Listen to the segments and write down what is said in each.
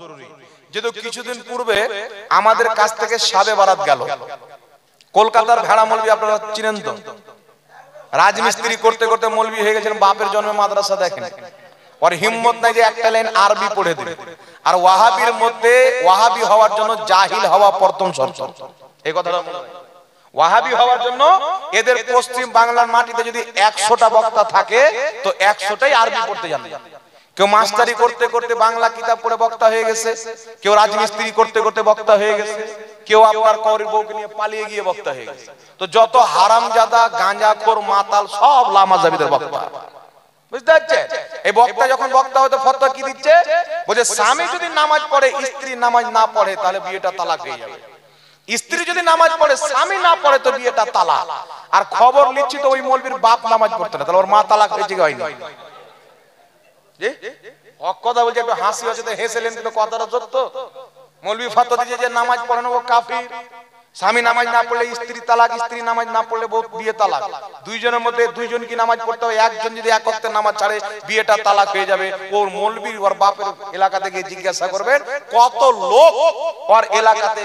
জরুরি। যেহেতু কিছুদিন পূর্বে আমাদের কাছ থেকে শাবে বারাত গেল, কলকাতার ভেড়া মৌলবি আপনারা চিনেন তো, রাজমিস্ত্রি করতে করতে মৌলবি হয়ে গেছেন, বাপের জন্মে মাদ্রাসা দেখেন, ওর হিম্মত নাই যে একটা লাইন আরবি পড়ে দিবে। আর ওয়াহাবির মধ্যে ওয়াহাবি হওয়ার জন্য জাহিল হওয়া প্রথম শর্ত, এই কথাটা মনে রাখবেন। ওয়াহাবি হওয়ার জন্য এদের পশ্চিম বাংলার মাটিতে যদি 100টা বক্তা থাকে তো 100টাই আরবি পড়তে জানে। কেউ মাস্টারি করতে করতে বাংলা কিতাব পড়ে বক্তা হয়ে গেছে, কেউ রাজমিস্ত্রি করতে করতে বক্তা হয়ে গেছে, কেউ আপনার কওরের বউকে নিয়ে পালিয়ে গিয়ে বক্তা হয়ে গেছে। তো যত হারামজাদা গাঁজাখোর মাতাল সব লামাজাবিদের বক্তা, বুঝতে পারছেন? এই বক্তা যখন বক্তা হয়তো ফতোয়া কি দিচ্ছে, বলছে স্বামী যদি নামাজ পড়ে স্ত্রী নামাজ না পড়ে তাহলে বিয়েটা তালাক হয়ে যাবে, স্ত্রী যদি নামাজ পড়ে স্বামী না পড়ে তো বিয়েটা তালাক। আর খবর নিচ্ছি তো ওই মৌলবীর বাপ নামাজ পড়তে না, তাহলে ওর মা তালাক হয়েছে কি হয়নি? কথা বলছে, একটু হাসি হচ্ছে তো হেসেলেন, কিন্তু কথাটা সত্য। মৌলবী ফতোয়া দিয়েছে যে নামাজ পড়ানো ও কাফির, স্বামী নামাজ না পড়লে স্ত্রী তালাক, স্ত্রী নামাজ না পড়লে বিয়ে তালাক। দুইজনের মধ্যে দুইজন কি নামাজ পড়তে হবে, একজন যদি এক ওয়াক্তে নামাজ ছাড়ে বিয়েটা তালাক হয়ে যাবে। ওর মৌলবী ওর বাপের এলাকা থেকে জিজ্ঞাসা করবেন কত লোক ওর এলাকাতে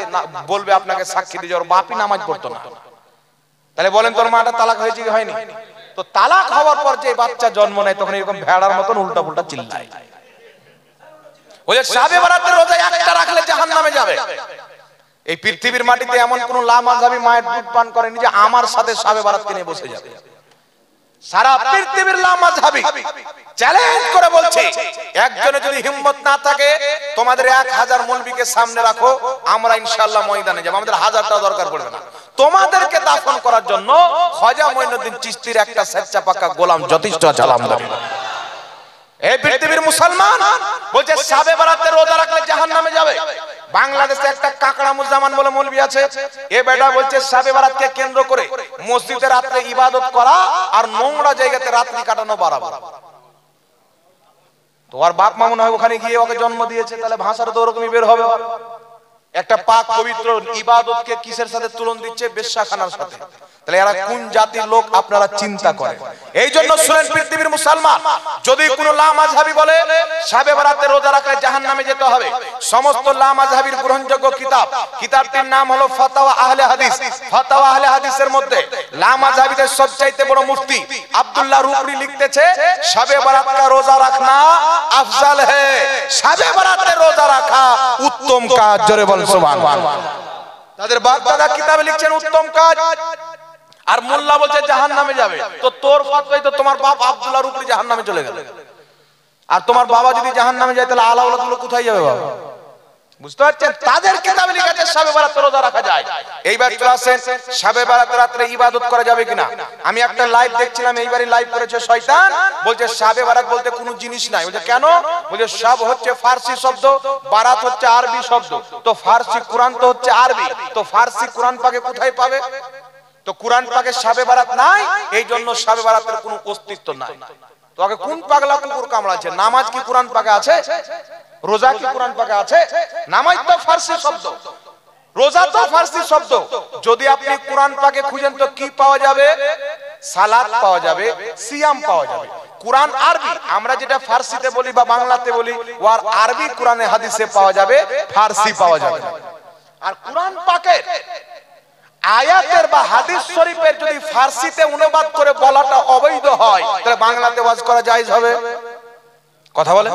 বলবে আপনাকে সাক্ষী দিয়ে ওর বাপই নামাজ পড়তো না। তাহলে বলেন তোর মাটা তালাক হয়েছে কি হয়নি? তো তালাক হওয়ার পর যে বাচ্চা জন্ম নেয় তখন এরকম ভেড়ার মতন উল্টা পুল্টা চিল্লায়। ওই যে শাবে বারাতের রোজা একটা রাখলে জাহান্নামে যাবে। এই পৃথিবীর মাটিতে এমন কোন লামাযহাবী মায়ের দুধ পান করেনি যে আমার সাথে শাবে বারাতকে নিয়ে বসে যাবে। সারা পৃথিবীর লামাযহাবী চ্যালেঞ্জ করে বলছে, একজনে যদি হিম্মত না থাকে তোমাদের 1000 মৌলবীকে সামনে রাখো, আমরা ইনশাআল্লাহ ময়দানে যাব, আমাদের 1000টা দরকার পড়বে না। তোমাদেরকে দাফন করার জন্য খাজা মঈনুদ্দিন চিশতির একটা সেচ্চা পাকা গোলাম যথেষ্ট আছে। আলহামদুলিল্লাহ। এই পৃথিবীর মুসলমান বলছে শাবে বারাতের রোজা রাখলে জাহান্নামে যাবে। বাংলাদেশে একটা কাকড়ামুজ্জামান বলে মৌলবি আছে, এ বেটা বলছে শাবে বারাতকে কেন্দ্র করে মসজিদে রাতে ইবাদত করা আর নোংরা জায়গাতে রাত্রি কাটানো বাড়াবার। তো আর বাপ মা মনে হয় ওখানে গিয়ে ওকে জন্ম দিয়েছে, তাহলে ভাষাটা তো ওরকমই বের হবে। একটা পাক পবিত্র ইবাদতকে কিসের সাথে তুলন দিচ্ছে? বেশ্যাখানার সাথে। তাহলে এরা কোন জাতির লোক আপনারা চিন্তা করেন। এই জন্য শুনেন পৃথিবীর মুসলমান, যদি কোন লামাযহাবী বলে শাবে বারাতে রোজা রাখলে জাহান্নামে যেতে হবে, সমস্ত লামাযহাবীর গ্রহণযোগ্য কিতাবটির নাম হলো ফাতাওয়া আহলে হাদিস। ফাতাওয়া আহলে হাদিসের মধ্যে লামাযহাবীদের সবচাইতে বড় মুফতি আব্দুল্লাহ রুকরি লিখতেছে, শাবে বারাত কা রোজা রাখনা আফজাল है, শাবে বারাতে রোজা রাখা উত্তম কাজ। জোরে বল সুবহানাল্লাহ। তাদের বাপ দাদা কিতাবে লিখছেন উত্তম কাজ, আর মোল্লা বলছে জাহান্নামে যাবে। তো তোর ফতোয়াই তো তোমার বাপ আব্দুল্লাহ রুকরি জাহান্নামে চলে গেল, আর তোমার বাবা যদি জাহান্নামে যায় তাহলে আলাওলাদগুলো কোথায় যাবে বাবা? বুঝতে পারছেন? তাদের কিতাবে লেখা আছে শাবে বারাতে রোজা রাখা যায়। এইবার চলে আসেন শাবে বারাতে রাতে ইবাদত করা যাবে কিনা। আমি একটা লাইভ দেখছিলাম, এইবারই লাইভ করেছে শয়তান, বলছে শাবে বারাত বলতে কোনো জিনিস নাই। বলছে কেন? বলছে শাব হচ্ছে ফারসি শব্দ, বারাত হচ্ছে আরবি শব্দ, তো ফারসি কোরআন তো হচ্ছে আরবি, তো ফারসি কোরআন পাকে কোথায় পাবে? তো কোরআন পাকে শাবে বারাত নাই, এই জন্য শাবে বারাতের কোনো অস্তিত্ব নাই। তো আগে কোন পাগলা কুকুর কামড়াচ্ছে? নামাজ কি কোরআন পাকে আছে? রোজা কি কোরআন পাকে আছে? নামাজ তো ফারসি শব্দ, রোজা তো ফারসি শব্দ। যদি আপনি কোরআন পাকে খুঁজেন তো কি পাওয়া যাবে? সালাত পাওয়া যাবে, সিয়াম পাওয়া যাবে। কোরআন আরবি, আমরা যেটা ফারসিতে বলি বা বাংলাতে বলি, ওর আরবি কোরআনে হাদিসে পাওয়া যাবে, ফারসি পাওয়া যাবে। আর কোরআন পাকে আয়াতের বা হাদিস শরীফের যদি ফারসিতে অনুবাদ করে বলাটা অবৈধ হয়, তাহলে বাংলাতে ওয়াজ করা জায়েজ হবে? কথা বলে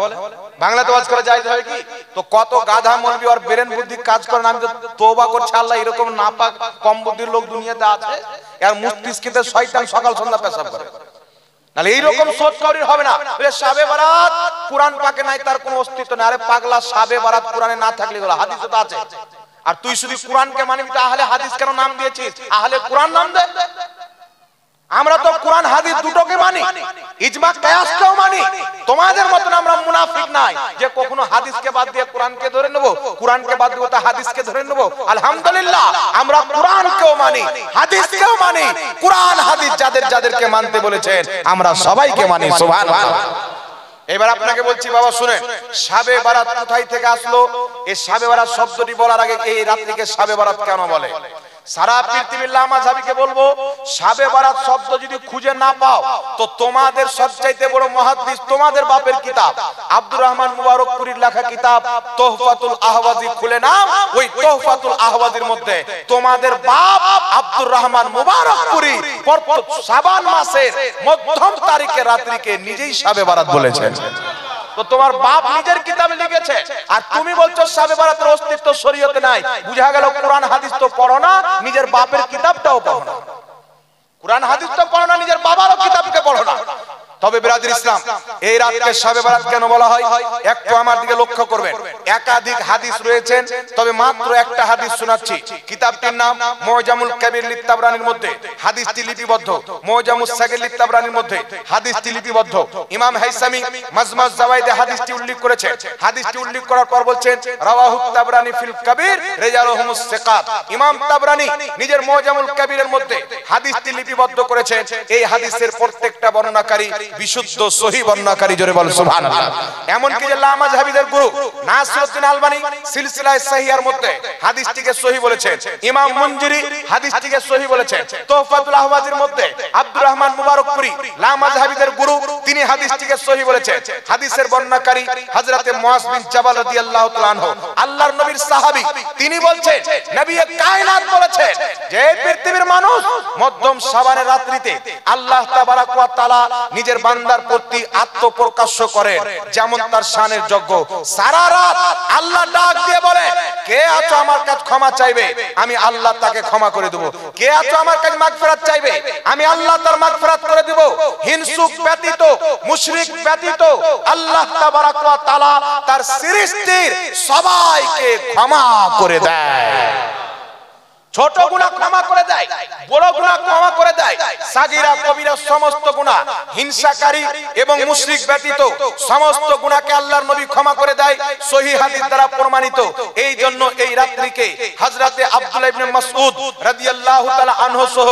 বাংলাতে ওয়াজ করা জায়েজ হবে কি? তো কত গাধা মৌলবি আর ব্রেন বুদ্ধি কাজ করে না, আমি তো তওবা করছি আল্লাহ এরকম নাপাক কম বুদ্ধির লোক দুনিয়াতে আছে। আর মস্তিষ্কে শয়তান সকাল সন্ধ্যা পেশাব করে, তাহলে এইরকম সোচ করি হবে না। শাবে বারাত কোরআন পাকে নাই, তার কোনো অস্তিত্ব নেই। আরে পাগলা, শাবে বারাত কোরআনে না থাকলে হলো, হাদিসে তো আছে। আর তুই শুধু কোরআনকে মানবি, তো আহলে হাদিস কেন নাম দিয়েছিস? আহলে কোরআন নাম দে। আমরা তো কোরআন হাদিস দুটোকে মানি, ইজমা কিয়াসকেও মানি। তোমাদের মতন আমরা মুনাফিক নাই যে কখনো হাদিসকে বাদ দিয়ে কোরআনকে ধরে নেব, কোরআনকে বাদ দিয়ে তো হাদিসকে ধরে নেব। আলহামদুলিল্লাহ, আমরা কোরআনকেও মানি, হাদিসকেও মানি। কোরআন হাদিস যাদেরকে মানতে বলেছেন আমরা সবাইকে মানি। সুবহানাল্লাহ। এবার আপনাকে বলছি বাবা শুনেন, শাবে বারাত কোথায় থেকে আসলো? এই শাবে বারাত শব্দটি বলার আগে এই রাত্রিকে শাবে বারাত কেন বলে? সারা পৃথিবীর লামাযহাবিকে বলবো, শাবে বারাত শব্দ যদি খুঁজে না পাও তো তোমাদের সবচাইতে বড় মুহাদ্দিস তোমাদের বাপের কিতাব আব্দুর রহমান মুবারকপুরীর লেখা কিতাব তোহফাতুল আহওয়াজি খুলে নাও, ওই তোহফাতুল আহওয়াজির মধ্যে তোমাদের বাপ আব্দুর রহমান মুবারকপুরী শাবান মাসের মধ্যম তারিখে রাত্রিকে নিজেই শাবে বারাত বলেছেন। তো তোমার বাপ নিজের কিতাবে লিখেছে আর তুমি বলছো শাবে বারাতের অস্তিত্ব শরীয়তে নাই। বুঝা গেল কোরআন হাদিস তো পড়ো না, নিজের বাপের কিতাবটাও পড়ো না। কোরআন হাদিস তো পড়ো না, নিজের বাবারও কিতাবকে পড়ো না। তবে বিরাদর ইসলাম, এই রাতকে শাবে বারাত কেন বলা হয় একটু আমার দিকে লক্ষ্য করবেন। একাধিক হাদিস রয়েছেন, তবে মাত্র একটা হাদিস শোনাচ্ছি। কিতাবটির নাম মুজামুল কাবির লিত-তাবরানির মধ্যে হাদিসটি লিপিবদ্ধ, মুজামুস সাগীর লিত-তাবরানির মধ্যে হাদিসটি লিপিবদ্ধ। ইমাম হাইসামি মাজমাউজ জাওয়াইদে হাদিসটি উল্লেখ করেছেন। হাদিসটি উল্লেখ করার পর বলছেন রাওয়াহুত তাবরানি ফিল কাবির রিজালুহুমুস সিকাত। ইমাম তাবরানি নিজের মুজামুল কাবিরের মধ্যে হাদিসটি লিপিবদ্ধ করেছেন। এই হাদিসের প্রত্যেকটা বর্ণনাকারী বিশুদ্ধ সহিহ বর্ণনাকারী, জোরে বল সুবহানাল্লাহ। এমন কি যে লামাযহাবিদের গুরু নাসিরউদ্দিন আলবানী সিলসিলায়ে সহিহার মধ্যে হাদিসটিকে সহিহ বলেছেন। ইমাম মুনজিরি হাদিসটিকে সহিহ বলেছেন। তোহফাতুল আহওয়াজির মধ্যে আব্দুর রহমান মুবারকপুরী লামাযহাবিদের গুরু, তিনি হাদিসটিকে সহিহ বলেছেন। হাদিসের বর্ণনাকারী হযরতে মুআজ বিন জাবাল রাদিয়াল্লাহু তাআলা আনহু, আল্লাহর নবীর সাহাবী, তিনি বলছেন নবী কায়নাত বলেছেন যে পৃথিবীর মানুষ মধ্যম শাবানের রাত্রিতে আল্লাহ তাবারাক ওয়া তাআলা নিজের বান্দার প্রতি আত্মপ্রকাশ্য করেন, যেমন তার শানের যোগ্য। সারা রাত আল্লাহ ডাক দিয়ে বলে, কে আছো আমার কাছে ক্ষমা চাইবে, আমি আল্লাহ তাকে ক্ষমা করে দেব। কে আছো আমার কাছে মাগফিরাত চাইবে, আমি আল্লাহ তার মাগফিরাত করে দেব। হিংসুক ব্যতীত, মুশরিক ব্যতীত আল্লাহ তাবারাক ওয়া তাআলা তার সৃষ্টির সবাইকে ক্ষমা করে দেয়। ছোট গুনাহ ক্ষমা করে দেয়, বড় গুনাহ ক্ষমা করে দেয়, সাগীরা কবিরা সমস্ত গুনাহ, হিংসাকারী এবং মুশরিক ব্যতীত সমস্ত গুনাহকে আল্লাহর নবী ক্ষমা করে দেয়, সহিহ হাদিস দ্বারা প্রমাণিত। এই জন্য এই রাত্রিকে হযরতে আব্দুল্লাহ ইবনে মাসউদ রাদিয়াল্লাহু তাআলা আনহু সহ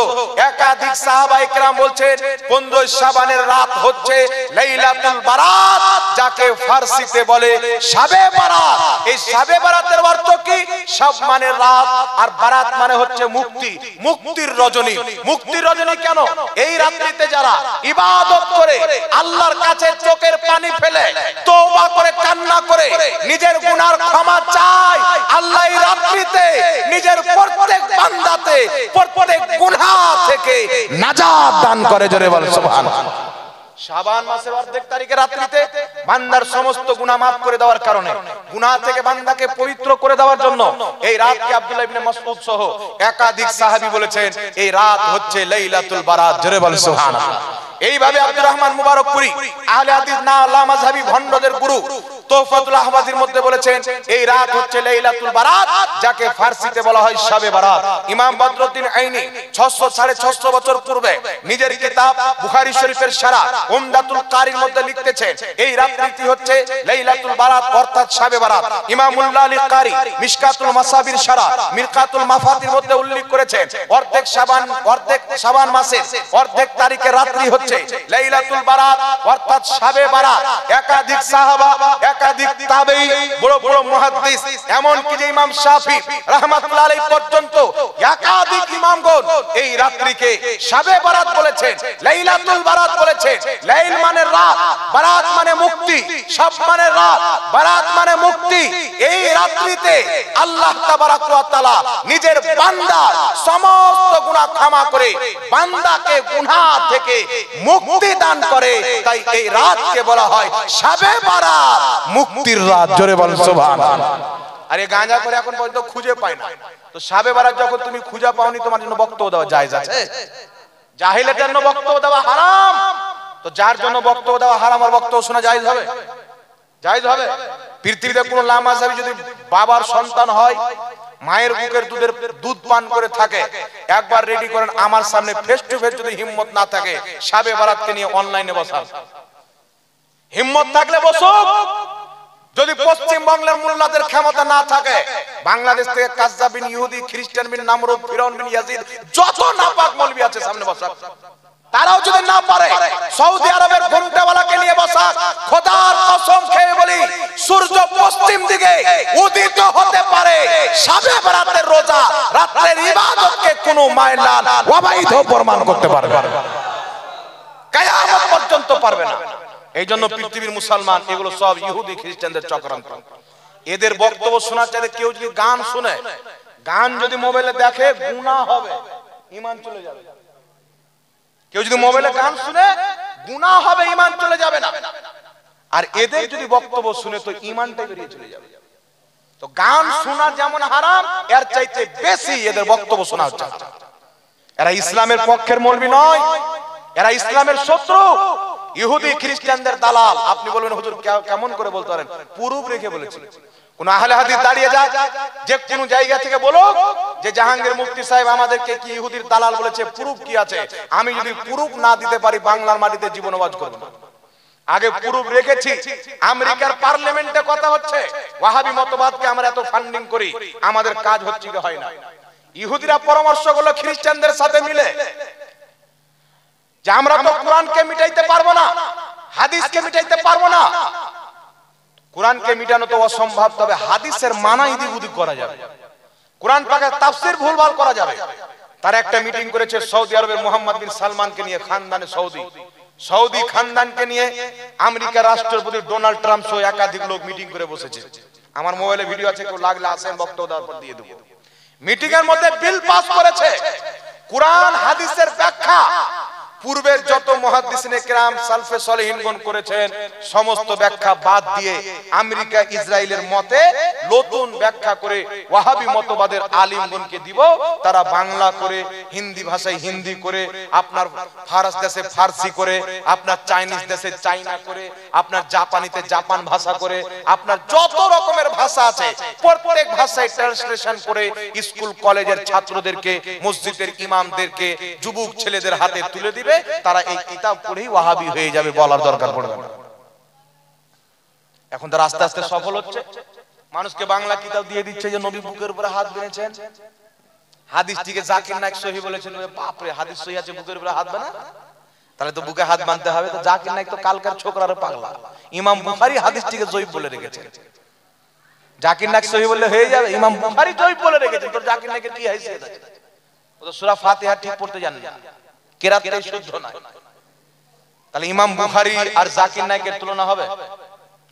একাধিক সাহাবায়ে কেরাম বলছেন 15 শাবানের রাত হচ্ছে লাইলাতুল বারাত, যাকে ফারসিতে বলে শাবে বারাত। এই শাবে বারাতের অর্থ কি? শাব মানে রাত আর বারাত মানে হচ্ছে মুক্তি, মুক্তির রজনী। মুক্তির রজনী কেন? এই রাত্রিতে যারা ইবাদত করে আল্লাহর কাছে চোখের পানি ফেলে তওবা করে কান্না করে নিজের গুনার ক্ষমা চায়, আল্লাহ এই রাত্রিতে নিজের প্রত্যেক বান্দাতে প্রত্যেক গুনাহ থেকে নাজাত দান করে, জোরে বল সুবহানাল্লাহ। শাবান মাসের অর্ধেক তারিখে রাত্রিতে বান্দার সমস্ত গুনাহ মাফ করে দেওয়ার কারণে, গুনাহ থেকে বান্দাকে পবিত্র করে দেওয়ার জন্য এই রাতকে আব্দুল্লাহ ইবনে মাসউদ সহ একাধিক সাহাবী বলেছেন এই রাত হচ্ছে লাইলাতুল বারাত, জোরে বল সুবহানাল্লাহ। এইভাবে আব্দুর রহমান মুবারকপুরী আহলে হাদিস না লামাযহাবী ভণ্ডদের গুরু তোহফাতুল আহওয়াজির মধ্যে বলেছেন এই রাত হচ্ছে লাইলাতুল বারাত, যাকে ফারসিতে বলা হয় শাবে বারাত। ইমাম বদরুদ্দিন আইনি 600-650 বছর পূর্বে নিজের কিতাব বুখারী শরীফের শারা উমদাতুল কারির মধ্যে লিখতেছেন এই রাত্রিটি হচ্ছে লাইলাতুল বারাত অর্থাৎ শাবে বারাত। ইমাম মুল্লা আলী কারি মিশকাতুল মাসাবির শারা মিরকাতুল মাফাতির মধ্যে উল্লেখ করেছেন অর্ধেক শাবান মাসের অর্ধেক তারিখে রাত্রি হচ্ছে লাইলাতুল বারাত অর্থাৎ শাবে বারাত। একাধিক সাহাবা, একাধিক তাবেঈ, বড় বড় মুহাদ্দিস, এমন কি যে ইমাম শাফি রাহমাতুল্লাহ আলাইহি পর্যন্ত একাধিক ইমামগণ এই রাত্রিকে শাবে বারাত বলেছেন, লাইলাতুল বারাত বলেছেন। লাইল মানে রাত, বারাত মানে মুক্তি, শাব মানে রাত, বারাত মানে মুক্তি। এই রাত্রিতে আল্লাহ তাবারাক ওয়া তাআলা নিজের বান্দার সমস্ত গুনাহ ক্ষমা করে বান্দাকে গুনাহ থেকে মুক্তি দান করে, তাই এই রাতকে বলা হয় শাবে বারাত, মুক্তির রাত, জোরে বল সুবহানাল্লাহ। আরে গাঁজা করে এখন পর্যন্ত খুঁজে পায় না, তো শাবে বারাত যখন তুমি খুঁজে পাওনি তোমার জন্য বক্তব্য দেওয়া জায়েজ আছে? জাহিলের জন্য বক্তব্য দেওয়া হারাম, তো যার জন্য বক্তব্য দেওয়া হারাম আর বক্তব্য শোনা জায়েজ হবে? জায়েজ হবে? পৃথিবীতে কোন লামাযহাবী যদি বাবার সন্তান হয়, মায়ের বুকের দুধ পান করে থাকে, একবার রেডি করেন আমার সামনে ফেস টু ফেস, যদি হিম্মত না থাকে শাবে বারাতকে নিয়ে অনলাইনে বসান, হিম্মত থাকলে বসুক। যদি পশ্চিমবঙ্গের মোল্লাদের ক্ষমতা না থাকে, বাংলাদেশ থেকে কাজ্জাব বিন ইহুদি, খ্রিস্টান বিন নামরুদ, ফিরআউন বিন ইয়াজিদ, যত নাপাক মৌলবি আছে সামনে বসান। তারাও যদি না পারে সৌদি আরবের ঘুমটাওয়ালাকে নিয়ে বসা, খোদার কসম খেয়ে বলি সূর্য পশ্চিম দিকে উদিত হতে পারে, শবে বরাতের রোজা রাতের ইবাদতকে কোনো মায়লাল অবৈধ প্রমাণ করতে পারবে না, কিয়ামত পর্যন্ত পারবে না। এই জন্য পৃথিবীর মুসলমান এগুলো সব ইহুদি খ্রিস্টানদের চক্রান্ত। এদের বক্তব্য শোনার চাইতে কেউ যদি গান শুনে, গান যদি মোবাইলে দেখে গুনাহ হবে, ঈমান চলে যাবে। কেউ যদি মোবাইলে গান শুনে গুনাহ হবে, ঈমান চলে যাবে না। আর এদের যদি বক্তব্য শুনে তো ঈমানটাই বেরিয়ে চলে যাবে। তো গান শোনা যেমন হারাম, এর চাইতে বেশি এদের বক্তব্য শোনা হচ্ছে। এরা ইসলামের পক্ষের মৌলবি নয়, এরা ইসলামের শত্রু, ইহুদি খ্রিস্টানদের দালাল। আপনি বলবেন হুজুর কেমন করে বলতে পারেন? প্রুফ রেখে বলেছি। কোন আহলে হাদিস দাঁড়িয়ে যায় যে কোন জায়গা থেকে বলো যে জাহাঙ্গীর মুফতি সাহেব আমাদেরকে কি ইহুদির দালাল বলেছে, প্রুফ কি আছে? আমি যদি প্রুফ না দিতে পারি বাংলার মাটিতে জীবন ওয়াজ করব না। আগে প্রুফ রেখেছি। আমেরিকার পার্লামেন্টে কথা হচ্ছে ওয়াহাবি মতবাদকে আমরা এত ফান্ডিং করি, আমাদের কাজ হচ্ছে কি হয় না। ইহুদিরা পরামর্শ করলো খ্রিস্টানদের সাথে মিলে যে আমরা তো কোরআনকে মিটাইতে পারবো না, হাদিসকে মিটাইতে পারবো না। কোরআনকে মিটানো তো অসম্ভব, তবে হাদিসের মানা ইদিগুদি করা যাবে, কোরআন পাকের তাফসীর ভুলভাল করা যাবে। তার একটা মিটিং করেছে সৌদি আরবের মোহাম্মদ বিন সালমানকে নিয়ে, খানদানে সৌদি খানদানকে নিয়ে আমেরিকার রাষ্ট্রপতি ডোনাল্ড ট্রাম্প সহ একাধিক লোক মিটিং করে বসেছে। আমার মোবাইলে ভিডিও আছে, কেউ লাগলে আসেন, বক্তব্য দেওয়ার পর দিয়ে দেবো। মিটিং এর মধ্যে বিল পাস করেছে কোরআন হাদিসের ব্যাখ্যা পূর্বের যত মুহাদ্দিসিনে কেরাম সালফে সালেহিনগণ করেছেন সমস্ত ব্যাখ্যা বাদ দিয়ে আমেরিকা ইসরায়েলের মতে নতুন ব্যাখ্যা করে ওয়াহাবি মতবাদের আলিমগণকে দিব। তারা বাংলা করে, হিন্দি ভাষায় হিন্দি করে, আপনার ফারস দেশে ফার্সি করে, আপনার চাইনিজ দেশে চাইনা করে, আপনার জাপানিতে জাপান ভাষা করে, আপনার যত রকমের ভাষা আছে প্রত্যেক ভাষায় ট্রান্সলেশন করে স্কুল কলেজের ছাত্রদেরকে, মসজিদের ইমামদেরকে, যুবক ছেলেদের হাতে তুলে দিবে। তারা এই কিতাব পড়েই ওয়াহাবি হয়ে যাবে, বলার দরকার পড়বে না। এখন তারা আস্তে আস্তে সফল হচ্ছে, মানুষকে বাংলা কিতাব দিয়ে দিচ্ছে যে নবী বুকের উপরে হাত বেঁধেছেন, হাদিসটিকে জাকির নায়েক সহি বলেছেন। বাপরে, হাদিস সহি আছে, বুকের উপরে হাত বানা, তাহলে তো বুকে হাত বাঁধতে হবে। তো জাকির নায়েক তো কালকার ছোকরার পাগলা, ইমাম বুখারী হাদিসটিকে জয়ীফ বলে রেখেছেন। জাকির নায়েক সহি বললে হয়ে যাবে? ইমাম বুখারী জয়ীফ বলে রেখেছেন, তো জাকির নায়েকের কি হাইসিয়ত আছে? ও তো সূরা ফাতিহা ঠিক পড়তে জানেন না, কেরাতটাই শুদ্ধ না। তাহলে ইমাম বুখারী আর জাকির নায়েকের তুলনা হবে?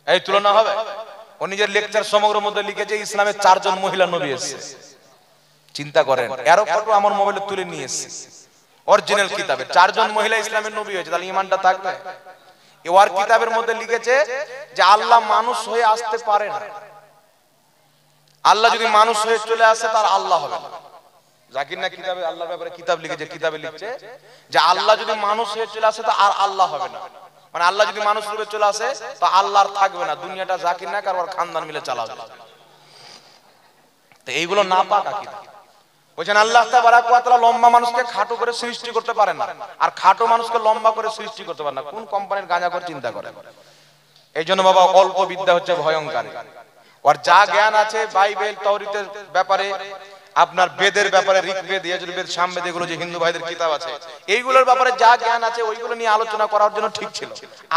এই তুলনা হবে? ও নিজের লেকচার সমগ্র মধ্যে লিখেছে ইসলামের 4 জন মহিলা নবী এসেছে। চিন্তা করেন, এরও ফটো আমার মোবাইলে তুলে নিয়ে এসেছে, অরিজিনাল কিতাবে 4 জন মহিলা ইসলামের নবী হয়েছে। তাহলে ঈমানটা থাকবে? এওয়ার কিতাবের মধ্যে লিখেছে যে আল্লাহ মানুষ হয়ে আসতে পারে না, আল্লাহ যদি মানুষ হয়ে চলে আসে তার আল্লাহ হবে না। জাকির নায়েক কিতাবে আল্লাহর ব্যাপারে কিতাব লিখেছে, কিতাবে লিখছে যে আল্লাহ যদি মানুষ হয়ে চলে আসে তো আর আল্লাহ হবে না। মানে আল্লাহ যদি মানুষ রূপে চলে আসে তো আল্লাহ আর থাকবে না, দুনিয়াটা জাকির নায়েক আর ওর খানদান মিলে চালাবে। তো এইগুলো না পাক আকীদা। বলেন আল্লাহ তাবারাক ওয়া তাআলা লম্বা মানুষকে খাটো করে সৃষ্টি করতে পারেন না, আর খাটো মানুষকে লম্বা করে সৃষ্টি করতে পারেন না। কোন কোম্পানির গাঁজা করে চিন্তা করে? এইজন্য বাবা অল্প বিদ্যা হচ্ছে ভয়ঙ্কর। আর যা জ্ঞান আছে বাইবেল তাওরীতের ব্যাপারে, আপনার বেদের ব্যাপারে, ঋগ্বেদ, যজুর্বেদ, সামবেদ, এগুলো যে হিন্দু ভাইদের কিতাব আছে, এইগুলোর ব্যাপারে যা জ্ঞান আছে ওইগুলো নিয়ে আলোচনা করার জন্য ঠিক ছিল।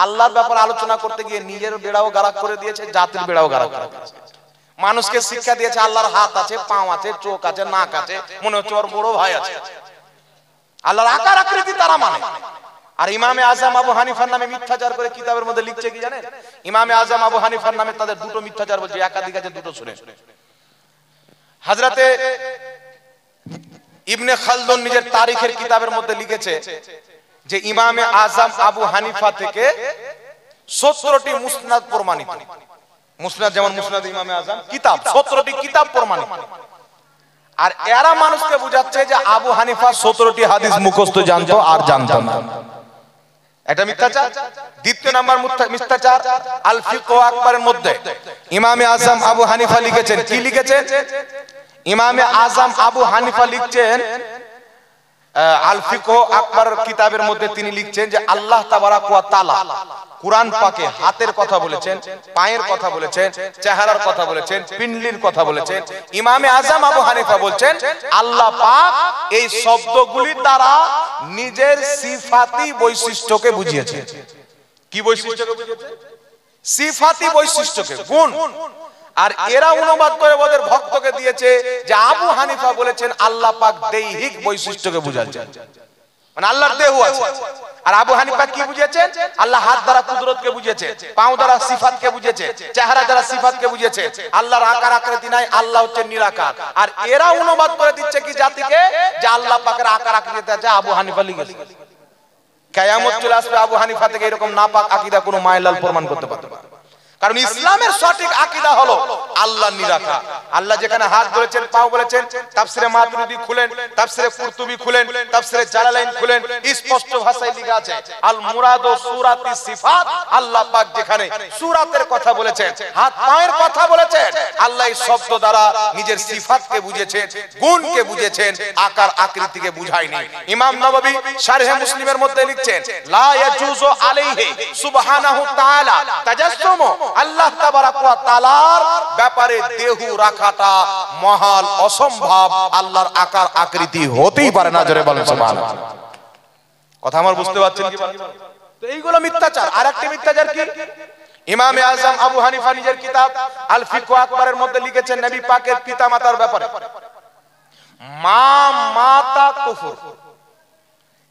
আল্লাহর ব্যাপারে আলোচনা করতে গিয়ে নিজের বেড়াও গারাক করে দিয়েছে, জাতির বেড়াও গারাক করে দিয়েছে। মানুষকে শিক্ষা দিয়েছে আল্লাহর হাত আছে, পাও আছে, চোখ আছে, নাক আছে, মনে হচ্ছে ওর বড় ভাই আছে। আল্লাহর আকার আকৃতি তারা মানে। আর ইমামে আজম আবু হানিফার নামে মিথ্যাচার করে কিতাবের মধ্যে লিখছে কি জানেন? ইমামে আজম আবু হানিফার নামে তাদের দুটো মিথ্যাচার বলছে, একাধিক আছে, দুটো শুনে। হযরতে ইবনে খালদুন নিজের তারিখের কিতাবের মধ্যে লিখেছে যে ইমামে আজম আবু হানিফা থেকে 17টি মুসনাদ প্রমাণিত। মুসনাদ যেমন মুসনাদ ইমামে আজম কিতাব, 17টি কিতাব প্রমাণিত। আর এরা মানুষকে বুঝাচ্ছে যে আবু হানিফা 17টি হাদিস মুখস্থ জানতো আর জানতো না। এটা মিথ্যাচার। দ্বিতীয় নাম্বার মিথ্যাচার আল ফিকহ আকবরের মধ্যে ইমামে আজম আবু হানিফা লিখেছেন, কি লিখেছেন? ইমামে আজম আবু হানিফা লিখছেন আল ফিকহ আকবর কিতাবের মধ্যে তিনি লিখছেন যে আল্লাহ তাবারাক ওয়া তাআলা কুরআন পাকে হাতের কথা বলেছেন, পায়ের কথা বলেছেন, চেহারার কথা বলেছেন, পিন্ডলির কথা বলেছেন। ইমামে আজম আবু হানিফা বলছেন আল্লাহ পাক এই শব্দগুলি দ্বারা নিজের সিফাতি বৈশিষ্ট্যকে বুঝিয়েছেন। কি বৈশিষ্ট্যকে বুঝিয়েছেন? সিফাতি বৈশিষ্ট্যকে, গুণ। আর এরা অনুবাদ করে ওদের ভক্তকে দিয়েছে যে আবু হানিফা বলেছেন আল্লাহ পাক দৈহিক বৈশিষ্ট্যকে বুঝাচ্ছেন, মানে আল্লাহর দেহ আছে। আর আবু হানিফা কি বুঝিয়েছেন? আল্লাহ হাত দ্বারা কুদরতকে বুঝিয়েছে, পাও দ্বারা সিফাতকে বুঝিয়েছে, চেহারা দ্বারা সিফাতকে বুঝিয়েছে। আল্লাহর আকার আকৃতি নাই, আল্লাহ হচ্ছে নিরাকার। আর এরা অনুবাদ করে দিচ্ছে কি জাতিকে যে আল্লাহ পাকের আকার আকৃতি আছে, আবু হানিফা লিখেছে। কিয়ামত চলে আসবে আবু হানিফা থেকে এরকম নাপাক আকীদা কোনো মায়লাল প্রমাণ করতে পারবে না। কারণ ইসলামের সঠিক আকীদা হলো আল্লাহ নিরাকার। আল্লাহ যেখানে হাত বলেছেন, পাও বলেছেন, তাফসিরে মাতুরিদি খুলেন, তাফসিরে কুরতুবী খুলেন, তাফসিরে জালালাইন খুলেন, স্পষ্ট ভাষায় লেখা আছে আল মুরাদু সূরাতি সিফাত। আল্লাহ পাক যেখানে সূরাতের কথা বলেছেন, হাত পায়ের কথা বলেছেন, আল্লাহ এই শব্দ দ্বারা নিজের সিফাতকে বুঝিয়েছেন, গুণকে বুঝিয়েছেন, আকার আকৃতিকে বুঝায়নি। ইমাম নববী শারহে মুসলিমের মধ্যে লিখছেন লা ইয়াজুজু আলাইহি সুবহানাহু তাআলা তাজাসসুমু। আল্লাহ তাবারাক ওয়া তাআলার ব্যাপারে দেহ রাখাটা মহাল, অসম্ভব। আল্লাহর আকার আকৃতি হতেই পারে না। জোরে বলেন সুবহানাল্লাহ। কথা আমার বুঝতে পারছেন কি? তো এইগুলো মিথ্যাচার। আরেকটি মিথ্যাচার কি? ইমামে আজম আবু হানিফা নিজের কিতাব আল ফিকহ আকবরের মধ্যে লিখেছেন নবী পাকের পিতামাতার ব্যাপারে মা মাতা কুফর,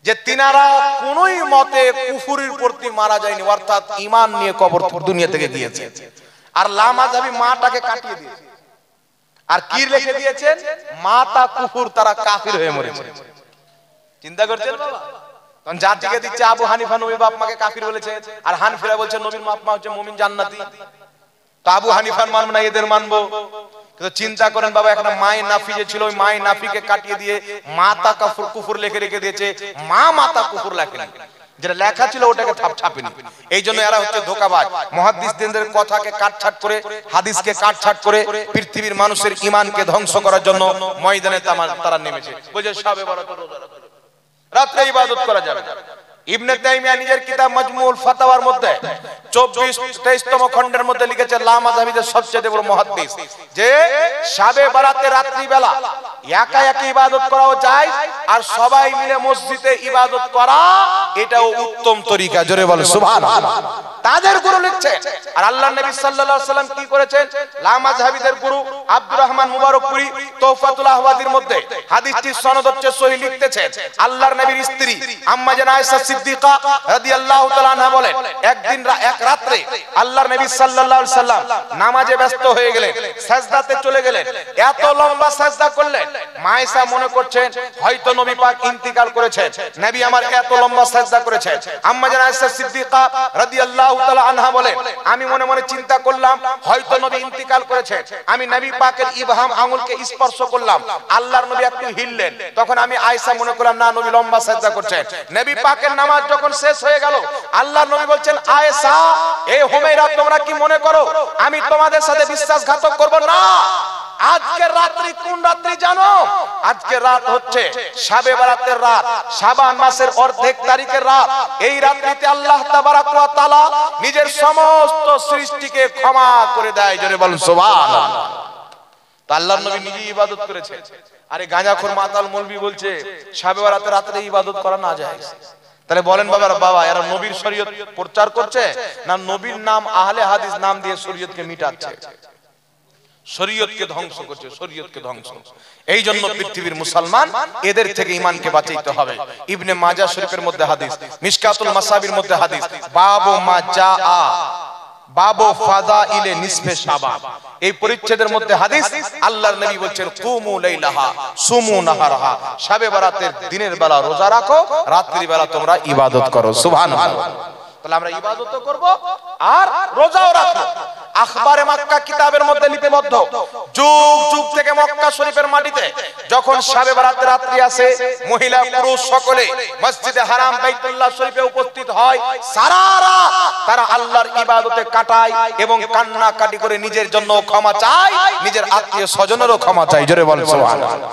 যে তিনারা কোনই মতে কুফরির প্রতি মারা যায়নি, অর্থাৎ ঈমান নিয়ে কবর দুনিয়া থেকে গিয়েছে। আর লা মাযহাবী মাটাকে কাটিয়ে দিয়েছে। আর কি লিখে দিয়েছেন? মাতা কুফর, তারা কাফির হয়ে মরেছে। চিন্তা করছেন বাবা? তখন জাতিকে দিচ্ছে আবু হানিফা নবী বাপ মাকে কাফির বলেছে, আর হানফিরা বলছে নবীর বাপ মা হচ্ছে মুমিন জান্নাতি। তো আবু হানিফার মানব না, এদের মানবো? কিন্তু চিন্তা করেন বাবা, একটা মায়ে নাফি যে ছিল, ওই মায়ে নাফিকে কাটিয়ে দিয়ে মাতা কাফুর কুফর লিখে রেখে দিয়েছে। মা মাতা কুফর লেখেনি, যেটা লেখা ছিল ওটাকে ছাপেনি। এই জন্য এরা হচ্ছে ধোঁকাবাজ। মুহাদ্দিসদের কথাকে কাটছাট করে, হাদিসকে কাটছাট করে পৃথিবীর মানুষের ঈমানকে ধ্বংস করার জন্য ময়দানে তারা নেমেছে। বলছে শাবে বরাত রোজা রাখো, রাতে ইবাদত করা যাবে। ইবনে তাইমিয়া নিজের কিতাব মাজমুউল ফাতাওয়ার মধ্যে 24-23তম খণ্ডের মধ্যে লিখেছে লা মাযহাবীদের সবচেয়ে বড় মুহাদ্দিস যে শাবে বারাতে রাত্রি বেলা একা একা ইবাদত করাও যায়, আর সবাই মিলে মসজিদে ইবাদত করা এটাও উত্তম তরিকা। জোরে বলে সুবহানাল্লাহ। তাদের গুরু লিখছে। আর আল্লাহর নবী সাল্লাল্লাহু আলাইহি সাল্লাম কি করেছেন? লা মাযহাবীদের গুরু আব্দুর রহমান মুবারকপুরি তোহফাতুল আহওয়াদির মধ্যে হাদিসটির সনদ হচ্ছে সহিহ লিখতেছেন আল্লাহর নবীর স্ত্রী আম্মা জান আয়েশা সিদ্দিকা রাদিয়াল্লাহু তাআলা আনহা বলেন একদিন এক রাতে আল্লাহর নবী সাল্লাল্লাহু আলাইহি সাল্লাম নামাজে ব্যস্ত হয়ে গেলেন, সাজদাতে চলে গেলেন। এত লম্বা সাজদা করলেন, মা আয়েশা মনে করছেন হয়তো নবী পাক ইন্তিকাল করেছেন, নবী আমার এত লম্বা সাজদা করেছেন। আম্মা জান আয়েশা সিদ্দিকা রাদিয়াল্লাহু তাআলা আনহা বলেন আমি মনে মনে চিন্তা করলাম হয়তো নবী ইন্তিকাল করেছেন। আমি নবী পাকের ইবহাম আঙ্গুলকে স্পর্শ করলাম, আল্লাহর নবী একটু হিললেন। তখন আমি আয়েশা মনে করলাম না, নবী লম্বা সাজদা করছেন। নবী পাকের নামাজ যখন শেষ হয়ে গেল, আল্লাহর নবী বলছেন আয়েশা, এই হুমায়রা, তোমরা কি মনে করো আমি তোমাদের সাথে বিশ্বাসঘাতক করব? না। আজকের রাত্রি কোন রাত্রি জানো? আজকের রাত হচ্ছে শাবে বারাতের রাত, শাবান মাসের অর্ধেক তারিখের রাত। এই রাত্রিতে আল্লাহ তাবারাক ওয়া তাআলা নিজের সমস্ত সৃষ্টিকে ক্ষমা করে দেয়। জোরে বলুন সুবহানাল্লাহ। তো আল্লাহর নবী নিজে ইবাদত করেছেন। আরে গাঁজাখোর মাতাল মৌলবি বলছে শাবে বারাতের রাতে ইবাদত করা না যায়। তাহলে বলেন বাবা, এরা নবীর শরীয়ত প্রচার করছে না নবীর নাম আহলে হাদিস নাম দিয়ে শরীয়তকে মিটাচ্ছে, শরীয়তকে ধ্বংস করছে, শরীয়তকে ধ্বংস। এই জন্য পৃথিবীর মুসলমান এদের থেকে ঈমানকে বাঁচাইতে হবে। ইবনে মাজাহ শরীফের মধ্যে হাদিস, মিশকাতুল মাসাবির মধ্যে হাদিস, বাবু মা জাআ বাবু ফাদাইলে নিসফে শাবান, এই পরিচ্ছেদের মধ্যে হাদিস আল্লাহর নবী বলেন কুমু লাইলাহা সুমু নাহারাহা, শাবে বারাতের দিনের বেলা রোজা রাখো, রাত্রি বেলা তোমরা ইবাদত করো। সুবহানাল্লাহ। তাহলে আমরা ইবাদত করব আর রোজাও রাখবো। আখবারে মক্কা কিতাবের মধ্যে লিপিবদ্ধ, যুগ যুগ থেকে মক্কা শরীফের মাটিতে যখন শাবে বারাতের রাত্রি আসে, মহিলা পুরুষ সকলে মসজিদে হারাম বাইতুল্লাহ শরীফে উপস্থিত হয়। সারা রাত তারা আল্লাহর ইবাদতে কাটায় এবং কান্নাকাটি করে নিজের জন্য ক্ষমা চায়, নিজের আত্মীয় স্বজনেরও ক্ষমা চায়। জোরে বলেন সুবহানাল্লাহ।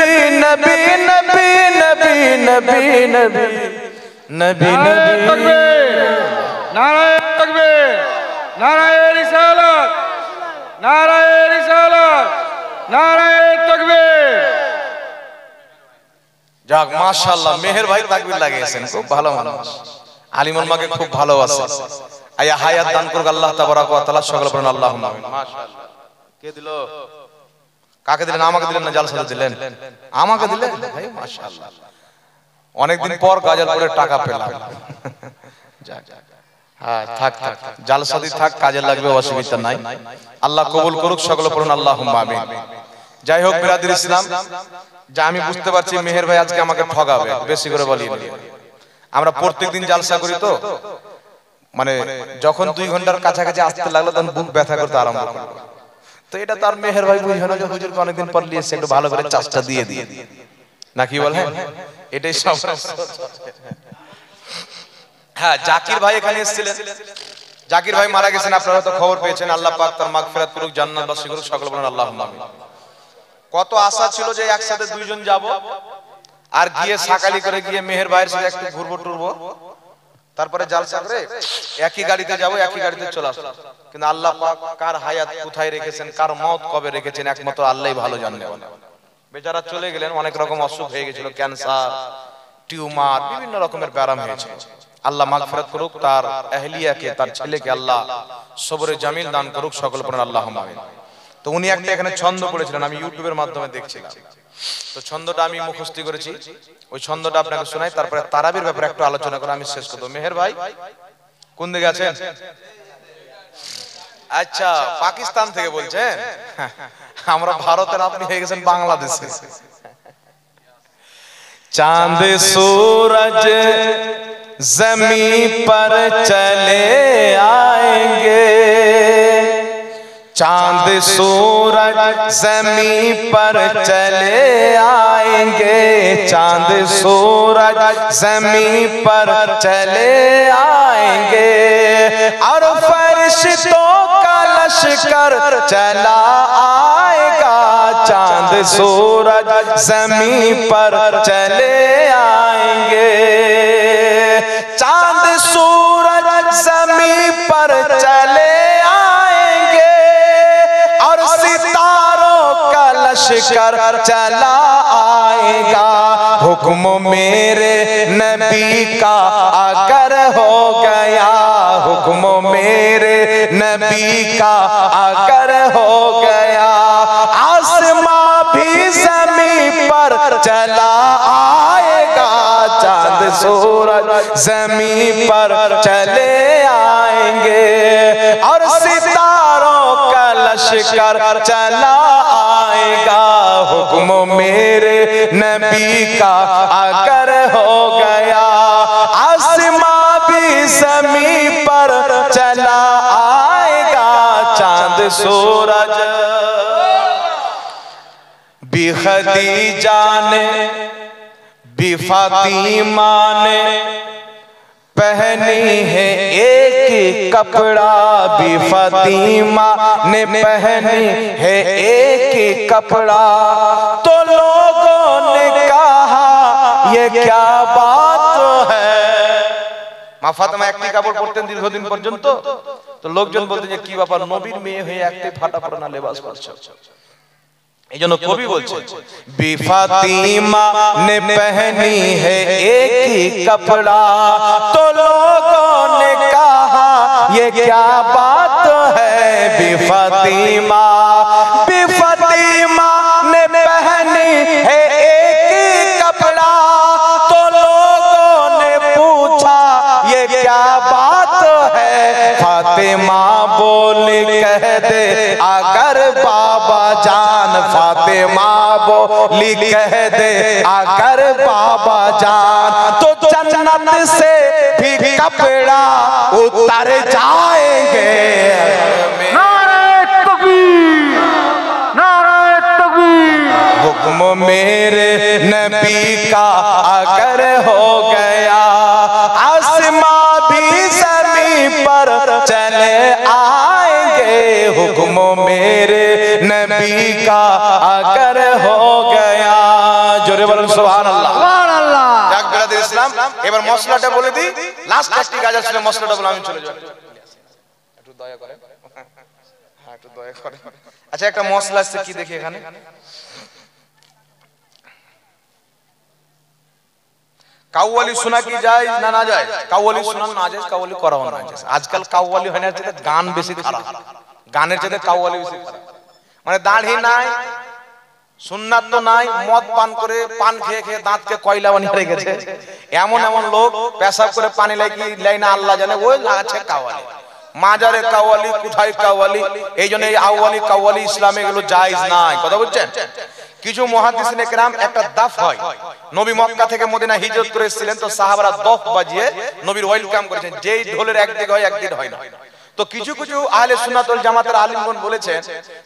नबी नबी नबी नबी नबी नबी नबी नबी। नाराए तकबीर, नाराए रिसालत, नाराए रिसालत, नाराए तकबीर। যাক মাশাআল্লাহ, মেহের ভাই তাকবীর লাগিয়েছেন, খুব ভালো মানুষ, আলিম উম্মাহকে খুব ভালোবাসে। আয়া হায়াত দান করুক আল্লাহ তাবারাক ওয়া তাআলা, সকলে বলেন আল্লাহুম্মা আমিন। মাশাআল্লাহ। কে দিল? কাকে দিলেন? আমাকে দিলেন না জালসাতে দিলেন? আমাকে দিলেন ভাই, মাশাআল্লাহ। অনেকদিন পর গাজলপুরের টাকা পেলাম। যাক হ্যাঁ, থাক থাক, জালসাতে থাক, কাজে লাগবে, অসুবিধা নাই। আল্লাহ কবুল করুক, সকলে বলেন আল্লাহুম্মা আমিন। যাই হোক বিরাদর ইসলাম, যা আমি বুঝতে পারছি মেহের ভাই আজকে আমাকে ঠগাবে, বেশি করে বলি। আমরা প্রত্যেকদিন জালসা করি তো, মানে যখন 2 ঘন্টার কাছাকাছি আসতে লাগলো তখন বুক ব্যথা করতে আরম্ভ করলো। তো এটা তার মেহের ভাই বুঝে না যে হুজুরকে অনেকদিন পর নিয়েছে, একটু ভালো করে চাষটা দিয়ে দিয়ে, নাকি বলেন? এটাই সব। হ্যাঁ, জাকির ভাই এখানে এসেছিলেন। জাকির ভাই মারা গেছেন, আপনারা তো খবর পেয়েছেন। আল্লাহ পাক তার মাগফিরাত করুক, জান্নাতবাসী করুক, সকলে বলেন আল্লাহুম্মা আমিন। কত আশা ছিল যে একসাথে 2 জন যাব, আর গিয়ে সাকালি করে গিয়ে মেহের ভাইয়ের সাথে একটু ঘুরবো টুরবো, তারপরে জালসা করে একই গাড়িতে যাব, একই গাড়িতে চলে আসবো। কিন্তু আল্লাহ পাক কার হায়াত কোথায় রেখেছেন, কার মওত কবে রেখেছেন, একমাত্র আল্লাহই ভালো জানেন। বেচারা চলে গেলেন, অনেক রকম অসুখ হয়ে গেছিল, ক্যান্সার, টিউমার, বিভিন্ন রকমের ব্যারাম হয়েছিল। আল্লাহ মাগফিরাত করুক তার আহলিয়াকে, তার ছেলেকে আল্লাহ সবরে জামিল দান করুক, সকলে বলেন আল্লাহুম্মা আমিন। তো উনি একটা এখানে ছন্দ পড়েছিলেন, আমি ইউটিউবের মাধ্যমে দেখছিলাম। তো ছন্দটা আমি মুখস্থি করেছি, ওই ছন্দটা আপনাকে শোনাই, তারপরে তারাবির ব্যাপারে একটু আলোচনা করে আমি শেষ করব। মেহের ভাই কোন দিকে আছেন? আচ্ছা, পাকিস্তান থেকে বলছেন? আমরা ভারতের, আপনি হয়ে গেছেন বাংলাদেশে। চাঁদ सूरज जमीन पर चले आएंगे, चांद सूरज जमीन पर चले आएंगे, चांद सूरज जमीन पर चले आएंगे, और फरिश्तों का लश्कर चला आएगा, चांद सूरज जमीन पर चले आएंगे, चांद सूरज जमीन पर चले आएंगे, और सितारों का लश्कर चला आएगा, हुक्म मेरे नबी का अगर हो गया, हुक्म मेरे नबी का अगर हो गया, आसमां भी जमीन पर चला आएगा, चांद सूरज जमीन पर चले आएंगे, और सितारों का लश्कर चला आएगा, हुक्म मेरे नबी का अगर हो गया, आसमां भी जमीन पर चला आएगा, चांद सूरज भी खदीजा ने भी फातिमा ने पहनी है एक ही कपड़ा, भी फातिमा ने पहनी है एक ही कपड़ा, तो लोगों ने कहा ये क्या बात है। মা ফাতেমা একটি কাপড় পরতেন দীর্ঘদিন পর্যন্ত, তো লোকজন বলতেন যে কি ব্যাপার, নবীর মেয়ে হয়ে একটি ফাটা পরানা লেবাস পরছো। এই জন্য কবি বলছে বি ফাতিমা ने पहनी है एक ही कपड़ा, तो लोगों ने कहा ये क्या बात है, बी फातिमा ने पहनी है एक ही कपड़ा, तो लोगों ने पूछा ये क्या बात है, फातिमा बोली कह दे अगर बाबा जान, फातिमा बोली कह दे अगर बाबा जान, तो जन्नत से भी कपड़ा उतर जाएंगे। नारे तकबीर, नारे तकबीर। हुक्म मेरे नबी का अगर हो गया, आसमां भी जमीन पर चले आएंगे, हुक्म मेरे नबी का अगर हो गया। বলবেন সুবহানাল্লাহ। সুবহানাল্লাহ। যাক বিরাদর ইসলাম, এবার মশলাটা বলে দিই। লাস্ট একটি কাজ আছে, মশলাটা বলে আমি চলে যাব। একটু দয়া করে, হ্যাঁ একটু দয়া করে। আচ্ছা, একটা মশলা আছে, কি দেখি এখানে। কাউয়ালি শোনা কি যায় না না যায়? কাউয়ালি শোনা না যায়, কাউয়ালি করাও না যায়। আজকাল কাউয়ালি হয় না, যেটা গান বেশি খারাপ, গানের চেয়ে কাউয়ালি বেশি খারাপ। মানে দাড়ি নাই, সুন্নাত তো নাই, মদ পান করে, পান খেয়ে খেয়ে দাঁতকে কয়লা বানিয়ে রেখেছে। এমন এমন লোক পেশাব করে পানি লাই না আল্লাহ জানে, ওই লাগাচ্ছে কাওয়ালি। মাজারে কাওয়ালি, কোথায় কাওয়ালি। এই জন্য এই আউয়ালি কাওয়ালি ইসলামে এগুলো জায়েজ নাই। কথা বুঝছেন? কিছু মুহাদ্দিসিনে কেরাম, একটা দাফ হয়, নবী মক্কা থেকে মদিনা হিজরত করে এসেছিলেন, তো সাহাবারা দফ বাজিয়ে নবীর ওয়েলকাম করেছেন। যেই ঢোলের একদিক হয়, একদিক হয় না। তো কিছু কিছু আহলে সুন্নাত ওয়াল জামাতের আলিমগণ বলেছেন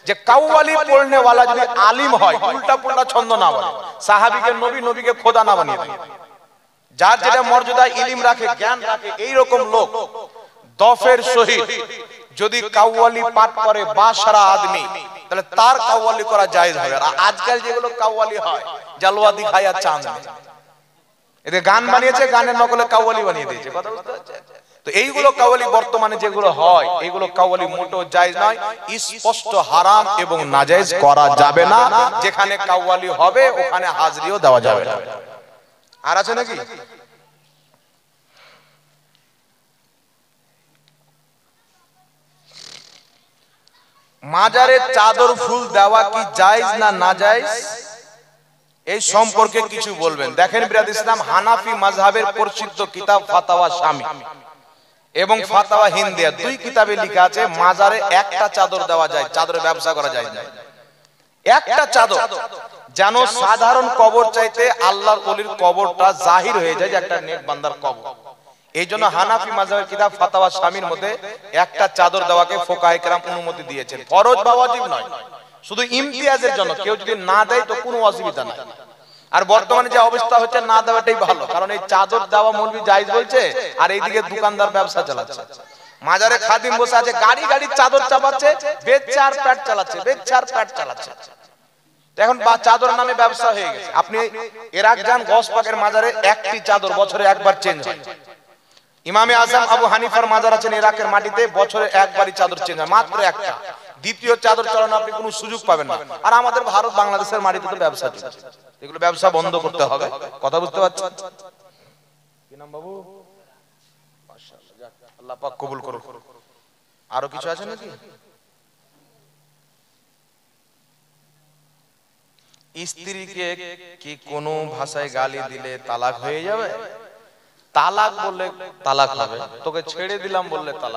যে কাওয়ালি পড়নে ওয়ালা যদি আলিম হয়, উল্টা পুল্টা ছন্দ না বলে, সাহাবীকে নবী, নবীকে খোদা না বানিয়ে দেয়, যার যেটা মর্যাদা, ইলম রাখে, জ্ঞান রাখে, এই রকম লোক দফের সহিত যদি কাওয়ালি পাঠ করে বা সারা আদমি, তাহলে তার কাওয়ালি করা জায়েজ হবে। আর আজকাল যেগুলো কাওয়ালি হয়, জালওয়া দিখায় আর চাঁদ নেই, এদের গান বানিয়েছে, গানের নকলে কাওয়ালি বানিয়ে দিয়েছে। কথা বুঝতে পারছেন? তো এইগুলো কাওয়ালি বর্তমানে যেগুলো হয়, এইগুলো কাওয়ালি মোটো জায়েজ নয়, স্পষ্ট হারাম এবং নাজায়েজ, করা যাবে না। যেখানে কাওয়ালি হবে ওখানে হাজরিও দেওয়া যাবে না। আর আছে নাকি? মাজারে চাদর ফুল দেওয়া কি জায়েজ না নাজায়েজ, এই সম্পর্কে কিছু বলবেন। দেখেন বিরাদ ইসলাম, হানাফি মাযহাবের প্রসিদ্ধ কিতাব ফাতাওয়া শামি এবং ফাতাওয়া হিন্দিয়া, দুই কিতাবে লেখা আছে মাজারে একটা চাদর দেওয়া যায়, চাদরের ব্যবসা করা যায় না। একটা চাদর যেন সাধারণ কবর চাইতে আল্লাহর ওলির কবরটা জাহির হয়ে যায় যে একটা নেক বান্দার কবর। এই জন্য হানাফি মাযহাবের কিতাব ফাতাওয়া শামির মধ্যে একটা চাদর দেওয়াকে ফুকাহায়ে কেরাম অনুমতি দিয়েছেন। ফরজ বা ওয়াজিব নয়, শুধু ইমতিয়াজের জন্য। কেউ যদি না দেয় তো কোনো অসুবিধা নাই। আর বর্তমানে যে অবস্থা হচ্ছে, না দেওয়াটাই ভালো, কারণ এই চাদর দেওয়া মৌলবি জায়েজ বলছে, আর এইদিকে দোকানদার ব্যবসা চালাচ্ছে। মাজারে খাদিম বসে আছে, গাড়ি গাড়ি চাদর চাপাচ্ছে, বেচছে আর প্যাট চালাচ্ছে, বেচছে আর প্যাট চালাচ্ছে। এখন চাদর নামে ব্যবসা হয়ে গেছে। আপনি ইরাক যান, গস পাকের মাজারে একটি চাদর বছরে একবার চেঞ্জ হয়। ইমামে আজম আবু হানিফার মাজার আছেন ইরাকের মাটিতে, বছরে একবারই চাদর চেঞ্জ হয়, মাত্র একটা। দ্বিতীয় চাদর চালানো আপনি কোনো সুযোগ পাবেন না। আর আমাদের ভারত বাংলাদেশের মাটিতে তো ব্যবসা চলছে, এগুলো ব্যবসা বন্ধ করতে হবে। কথা বুঝতে পারছেন? কি নাম বাবু? মাশাআল্লাহ, আল্লাহ পাক কবুল করুন। আরো কিছু আছে নাকি? স্ত্রীকে কি কোনো ভাষায় গালি দিলে তালাক হয়ে যাবে? তালাক বললে তালাক হবে, তোকে ছেড়ে দিলাম বললে তালাক